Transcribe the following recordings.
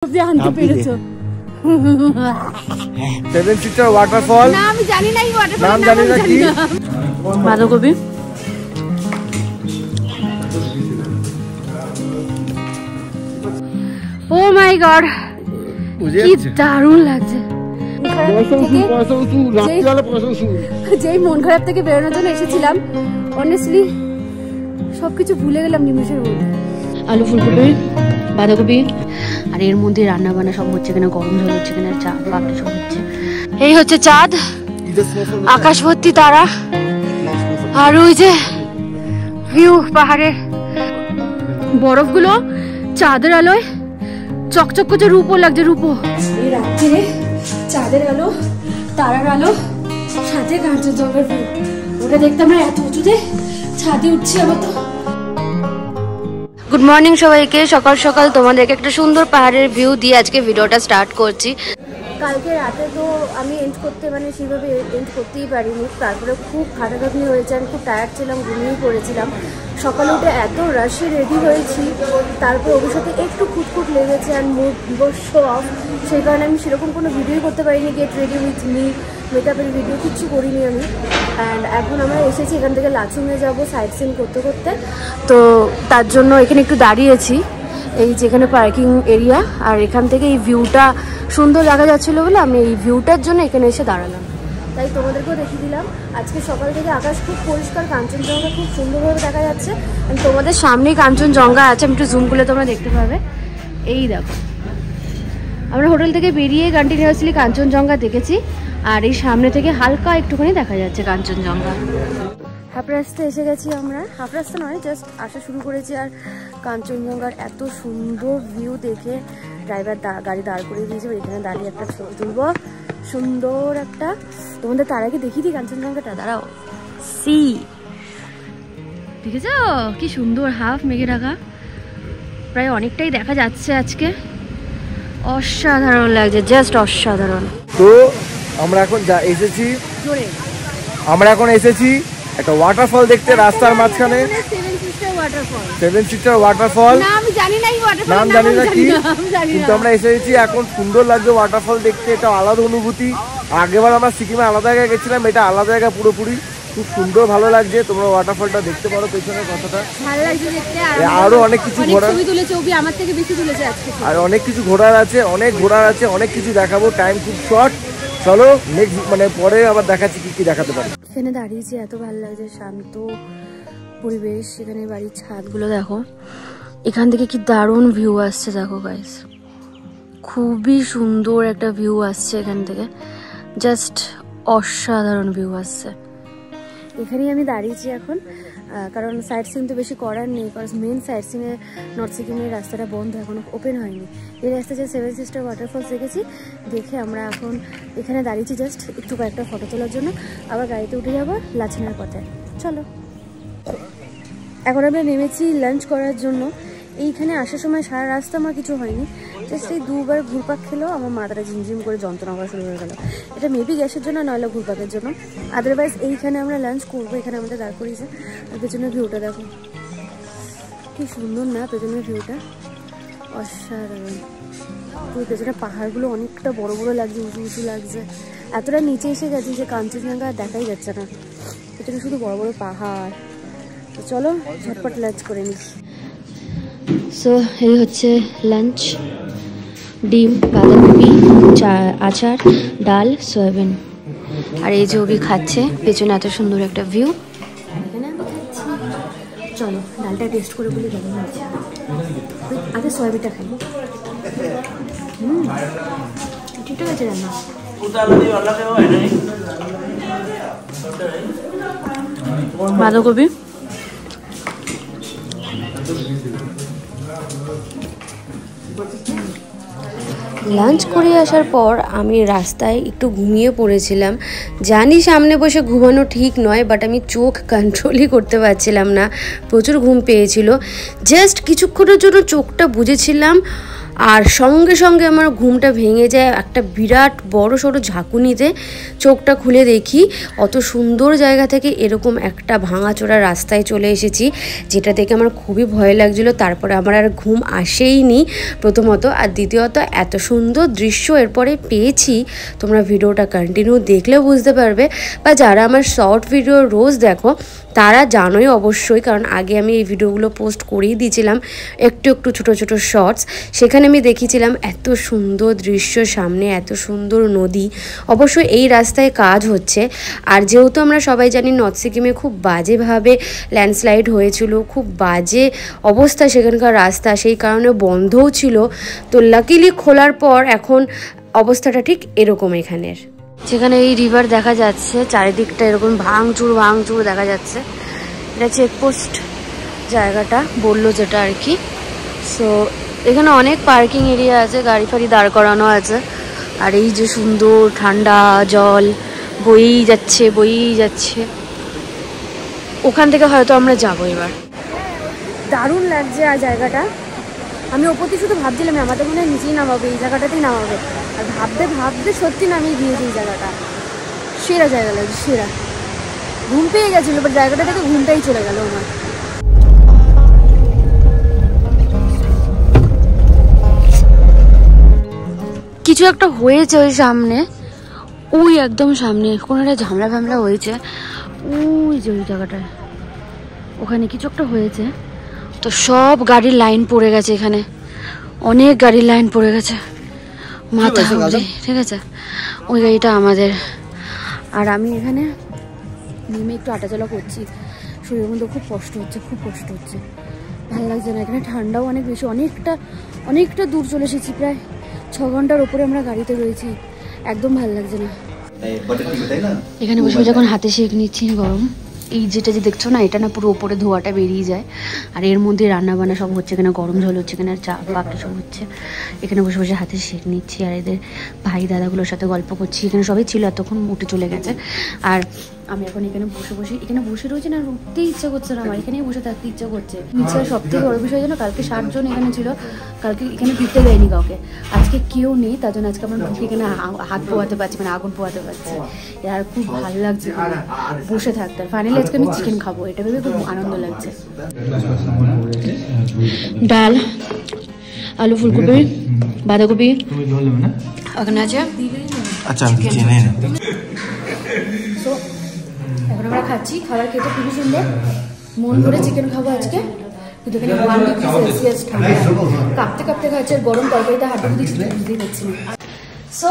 জানতে পেরেছো? Seven sister waterfall. না আমি জানি না এই ওয়াটারফল নাম জানি না কি। বাঁধাকপি। ও মাই গড, কি দারুণ লাগছে। যেই মন খারাপ থেকে বেরোনোর জন্য এসেছিলাম, অনেস্টলি সবকিছু ভুলে গেলাম নিমেষের মধ্যে। আলু, ফুলকপি, বাঁধাকপি, আর এর মধ্যে রান্না বান্না সব হচ্ছে কিনা, গরম জল হচ্ছে কিনা, চা পাতা সব হচ্ছে। এই হচ্ছে চাঁদ, আকাশ ভর্তি তারা, আর ওই যে ভিউ পাহাড়ের বরফগুলো চাঁদের আলোয় চকচক করছে, রূপো লাগছে, রূপো। এই রাত্রে চাঁদের আলো, তারার আলো, সাথে কাঞ্চনজঙ্ঘার ভিউ, ওটা দেখতে আমরা এত উঁচুতে ছাদে উঠছি। আবার তো গুড মর্নিং সবাইকে, সকাল সকাল তোমাদেরকে একটা সুন্দর পাহাড়ের ভিউ দিয়ে আজকে ভিডিওটা স্টার্ট করছি। কালকে রাতে তো আমি এন্ড করতে সেভাবে এন্ড করতেই পারিনি, তারপরে খুব খাটাখাটনি হয়েছে, আমি খুব টায়ার্ড ছিলাম, ঘুমিয়ে পড়েছিলাম। সকালে উঠে এত রাশে রেডি হয়েছি, তারপর ওর সাথে একটু খুঁতখুত লেগেছে আর মুড বিবর্ষ অফ, সেই কারণে আমি সেরকম কোনো ভিডিওই করতে পারিনি। গেট রেডি উইথ মি, মেকআপের ভিডিও কিচ্ছু করিনি আমি। অ্যান্ড এখন আমরা এসেছি এখান থেকে লাচুংয়ে যাবো সাইট সিন করতে করতে, তো তার জন্য এখানে একটু দাঁড়িয়েছি। এই যেখানে পার্কিং এরিয়া, আর এখান থেকে এই ভিউটা সুন্দর দেখা যাচ্ছিলো বলে আমি এই ভিউটার জন্য এখানে এসে দাঁড়ালাম, তাই তোমাদেরকেও দেখিয়ে দিলাম। আজকে সকাল থেকে আকাশ খুব পরিষ্কার, কাঞ্চনজঙ্ঘা খুব সুন্দরভাবে দেখা যাচ্ছে। তোমাদের সামনেই কাঞ্চনজঙ্ঘা আছে, আমি একটু জুম করলে তোমরা দেখতে পাবে। এই দেখো, আমরা হোটেল থেকে বেরিয়ে কন্টিনিউয়াসলি কাঞ্চনজঙ্ঘা দেখেছি, আর এই সামনে থেকে হালকা একটুখানি দেখা যাচ্ছে কাঞ্চনজঙ্ঘা। হাফ রাস্তা এসে গেছি আমরা, হাফ রাস্তা নয়, জাস্ট আসা শুরু করেছি। আর কাঞ্চনজঙ্ঘার এত সুন্দর ভিউ দেখে ড্রাইভার গাড়ি দাঁড় করে দিয়েছে, এখানে দাঁড়িয়ে একটা ছবি তুলবো সুন্দর একটা। তোমাদের তার আগে দেখিয়ে দিই কাঞ্চনজঙ্ঘাটা, দাঁড়াও। সি দেখেছ কি সুন্দর, হাফ মেঘে ঢাকা, প্রায় অনেকটাই দেখা যাচ্ছে আজকে। অসাধারণ লাগছে, জাস্ট অসাধারণ। তো আমরা এখন এসেছি একটা ওয়াটারফল দেখতে, রাস্তার মাঝখানে। Seven sister waterfall. নাম জানি না কি, কিন্তু আমরা এসেছি এখন। সুন্দর লাগছে ওয়াটারফল দেখতে, এটা আলাদা অনুভূতি। আগেবার আমরা সিকিমে আলাদা জায়গায় গেছিলাম, এটা আলাদা জায়গা পুরোপুরি, খুব সুন্দর, ভালো লাগছে। তোমরা ওয়াটারফলটা দেখতে পারো, পেছনের কথাটা ভালো লাগছে দেখতে। আরো অনেক কিছু ঘোরার, আমার থেকে বেশি তুলেছে আজকে, আর অনেক কিছু ঘোরার আছে, অনেক কিছু দেখাবো। টাইম খুব শর্ট, চলো নেক্সট পরে আবার দেখাচ্ছি কি দেখাতে পারি। এখানে দাঁড়িয়েছি, এত ভালো লাগছে, শান্ত পরিবেশ। এখানে বাড়ির ছাদগুলো দেখো, এখান থেকে কি দারুণ ভিউ আসছে দেখো গাইস, খুবই সুন্দর একটা ভিউ আসছে এখান থেকে, জাস্ট অসাধারণ ভিউ আসছে। এখানেই আমি দাঁড়িয়েছি এখন, কারণ সাইট সিন তো বেশি করার নেই, কারণ মেন সাইট সিনে নর্থ সিকিমের রাস্তাটা বন্ধ, এখনো ওপেন হয়নি। এই রাস্তা যে সেভেন সিস্টার ওয়াটারফলস দেখেছি, দেখে আমরা এখন এখানে দাঁড়িয়েছি জাস্ট একটু কয়েকটা ফটো তোলার জন্য, আবার গাড়িতে উঠে যাবো লাচেনার পথে। চলো, এখন আমরা নেমেছি লাঞ্চ করার জন্য। এইখানে আসার সময় সারা রাস্তা আমার কিছু হয়নি, জাস্ট এই দুবার ঘুরপাক খেলেও আমার মাথাটা ঝিমঝিম করে যন্ত্রণা করা শুরু হয়ে গেল। এটা মেবি গ্যাসের জন্য, নইলে ঘুরপাকের জন্য। আদারওয়াইজ এইখানে আমরা লাঞ্চ করবো, এখানে আমাদের দাঁড় করিয়েছে। আর পেছনের ভিউটা দেখো কি সুন্দর না, পেছনের ভিউটা অসাধারণ। পুরো পেছনে পাহাড়গুলো অনেকটা বড় বড় লাগছে, উঁচু উঁচু লাগছে। এতটা নিচে এসে গেছি যে কাঞ্চনজঙ্ঘা দেখাই যাচ্ছে না, পেছনে শুধু বড় বড় পাহাড়। তো চলো ঝটপট লাঞ্চ করে নিই। সো এই হচ্ছে লাঞ্চ, ডিম, বাঁধাকপি, আচার, ডাল, সয়াবিন। আর এই যে ওবি খাচ্ছে, পেছনে এত সুন্দর একটা ভিউ, এখানে আমি খাচ্ছি। চলো ডালটা টেস্ট করে বলি কেমন হয়েছে। আগে সয়াবিনটা খাই। ঠিকঠাক আছে রান্না। বাঁধাকপি, লাঞ্চ করে আসার পর আমি রাস্তায় একটু ঘুমিয়ে পড়েছিলাম। জানি সামনে বসে ঘুমানো ঠিক নয়, বাট আমি চোখ কন্ট্রোলই করতে পারছিলাম না, প্রচুর ঘুম পেয়েছিল। জাস্ট কিছুক্ষণের জন্য চোখটা বুজেছিলাম, আর সঙ্গে সঙ্গে আমার ঘুমটা ভেঙে যায় একটা বিরাট বড় সড়ো ঝাঁকুনিতে। চোখটা খুলে দেখি অত সুন্দর জায়গা থেকে এরকম একটা ভাঙাচোরা রাস্তায় চলে এসেছি, যেটা দেখে আমার খুবই ভয় লাগছিলো। তারপরে আমার আর ঘুম আসেইনি প্রথমত, আর দ্বিতীয়ত এত সুন্দর দৃশ্য এরপরে পেয়েছি। তোমরা ভিডিওটা কন্টিনিউ দেখলে বুঝতে পারবে, বা যারা আমার শর্ট ভিডিও রোজ দেখো তারা জানোই অবশ্যই, কারণ আগে আমি এই ভিডিওগুলো পোস্ট করেই দিয়েছিলাম একটু একটু ছোটো ছোটো শর্টস। সেখানে আমি দেখিয়েছিলাম এত সুন্দর দৃশ্য, সামনে এত সুন্দর নদী। অবশ্যই এই রাস্তায় কাজ হচ্ছে, আর যেহেতু আমরা সবাই জানি নর্থ সিকিমে খুব বাজেভাবে ল্যান্ডস্লাইড হয়েছিল, খুব বাজে অবস্থা সেখানকার রাস্তা, সেই কারণে বন্ধও ছিল। তো লাকিলি খোলার পর এখন অবস্থাটা ঠিক এরকম এখানের। সেখানে এই রিভার দেখা যাচ্ছে, চারিদিকটা এরকম ভাঙচুর দেখা যাচ্ছে। এটা চেকপোস্ট জায়গাটা বললো যেটা আর কি। সো এখানে অনেক পার্কিং এরিয়া আছে, গাড়ি ফাড়ি দাঁড় করানো আছে। আর এই যে সুন্দর ঠান্ডা জল বয়েই যাচ্ছে, ওখান থেকে হয়তো আমরা যাবো এবার। দারুণ লাগছে আর জায়গাটা। আমি ওপর থেকে শুধু ভাবছিলাম আমাদের মনে হয় নিচেই নামাবে, এই জায়গাটাতেই নামাবে, আর ভাবতে সত্যি নামিয়ে দিয়েছে এই জায়গাটা। সেরা জায়গা লাগছে, সেরা। ঘুম পেয়ে গেছিলো, বাট জায়গাটা থেকে ঘুমটাই চলে গেল আমার। কিছু একটা হয়েছে ওই সামনে, ওই একদম সামনে কোনো একটা ঝামলা হয়েছে, ওই যে ওই জায়গাটায় ওখানে কিছু একটা হয়েছে। তো সব গাড়ির লাইন পড়ে গেছে, এখানে অনেক গাড়ির লাইন পড়ে গেছে মাথা অবধি, ঠিক আছে। ওই গাড়িটা আমাদের। আর আমি এখানে নেমে একটু হাঁটাচলা করছি, শরীরের মধ্যে খুব কষ্ট হচ্ছে, ভালো লাগছে না। এখানে ঠান্ডাও অনেক বেশি, অনেকটা দূর চলে এসেছি, প্রায় 6 ঘন্টার ওপরে আমরা গাড়িতে রয়েছি, একদম ভালো লাগছে না। এখানে বসে যখন হাতে সেঁক নিচ্ছি গরম, এই যেটা যে দেখছো না, এটা না পুরো ওপরে ধোয়াটা বেরিয়ে যায়, আর এর মধ্যে রান্না বান্না সব হচ্ছে, এখানে গরম জল হচ্ছে, এখানে চা পাপড়ি সব হচ্ছে। এখানে বসে বসে হাতে সেঁক নিচ্ছি, আর এদের ভাই দাদাগুলোর সাথে গল্প করছি। এখানে সবাই ছিল, এতক্ষণ উঠে চলে গেছে। আর আমি এখন এখানে বসে রয়েছি না, উঠতেই ইচ্ছা করছে না আমার, এখানেই বসে থাকতে ইচ্ছা করছে। নিচে সব থেকে বড় বিষয় যেন কালকে 60 জন এখানে ছিল, কালকে এখানে ফিরতে দেয়নি কাউকে, আজকে কেউ নেই, তার জন্য আজকে আমরা এখানে হাত পোয়াতে পারছি, মানে আগুন পোয়াতে পারছি। আর খুব ভালো লাগছে বসে থাকতে। আর ফাইনালি আজকে আমি চিকেন খাবো, এটা ভেবে খুব আনন্দ লাগছে। ডাল, আলু ফুলকপি, বাঁধাকপি ওখানে আছে। আচ্ছা এখন আমরা খাচ্ছি, খাবার খেতে খুবই সুন্দর, মন ভরে চিকেন খাবো আজকে। কিন্তু এখানে 1 ডিগ্রি সেলসিয়াস ঠান্ডা, কাঁপতে খাচ্ছে, আর গরম তরকারিতে হাঁটু দিচ্ছি, বুঝতেই পারছি না। সো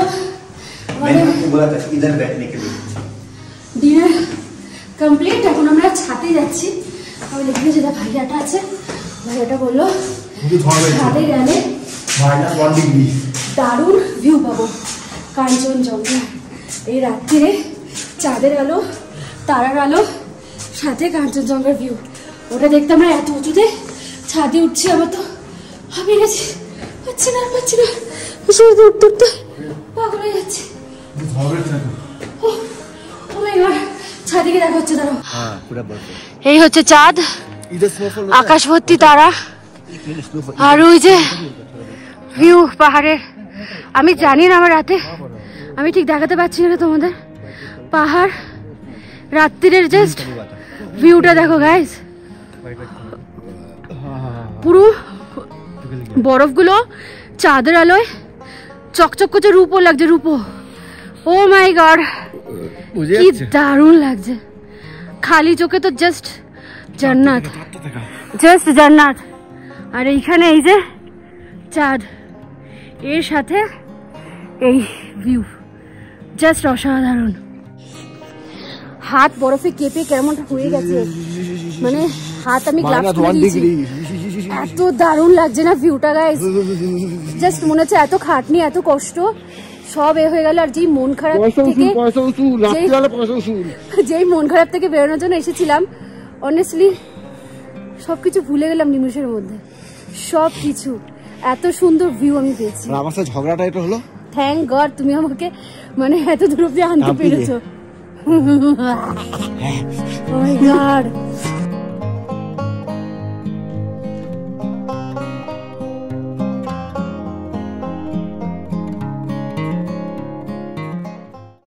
ডিনার কমপ্লিট, এখন আমরা ছাদে যাচ্ছি। আমি দেখি যেটা ভাইয়াটা আছে, ভাইয়াটা বললো ছাদে গেলে দারুণ ভিউ পাবো, কাঞ্চনজঙ্ঘা। এই রাত্রিরে চাঁদের আলো, তারার আলো, সাথে কাঞ্চনজঙ্ঘার ভিউ, ওটা দেখতে আমরা এত উঁচুতে ছাদে উঠছি। আমার তো হাঁপিয়ে গেছি, পাচ্ছি না উঠতে পাগল হয়ে যাচ্ছে। ছাদে গিয়ে দেখা হচ্ছে, দাঁড়াও। এই হচ্ছে চাঁদ, আকাশ ভর্তি তারা, আর ওই যে ভিউ পাহাড়ের। আমি জানি না আমার রাতে, আমি ঠিক দেখাতে পারছি না তোমাদের পাহাড় রাত্রির জাস্ট ভিউটা দেখো গাইস, পুরো বরফগুলো চাঁদের আলোয় চকচক করছে, রূপো লাগছে, রূপো। ও মাই গড, কি দারুণ লাগছে, খালি চোখে তো জাস্ট জান্নাত। আর এইখানে এই যে চাঁদ, এর সাথে এই ভিউ জাস্ট অসাধারণ। হাত বরফে কেঁপে কেমন হয়ে গেছে, মানে হাত আমি গ্লাভস খুলে দিয়েছি, এত দারুণ লাগছে না ভিউটা গাইস। জাস্ট মনে হচ্ছে এত খাটনি, এত কষ্ট সব হয়ে গেল। আর যেই মন খারাপ থেকে বেরোনোর জন্য এসেছিলাম, অনেস্টলি সবকিছু ভুলে গেলাম নিমেষের মধ্যে, সবকিছু। এত সুন্দর ভিউ আমি পেয়েছি। আমার সাথে ঝগড়াটা এটা হলো, থ্যাংক গড তুমি আমাকে মানে এত দূর অব্দি আনতে পেরেছো। Oh my God.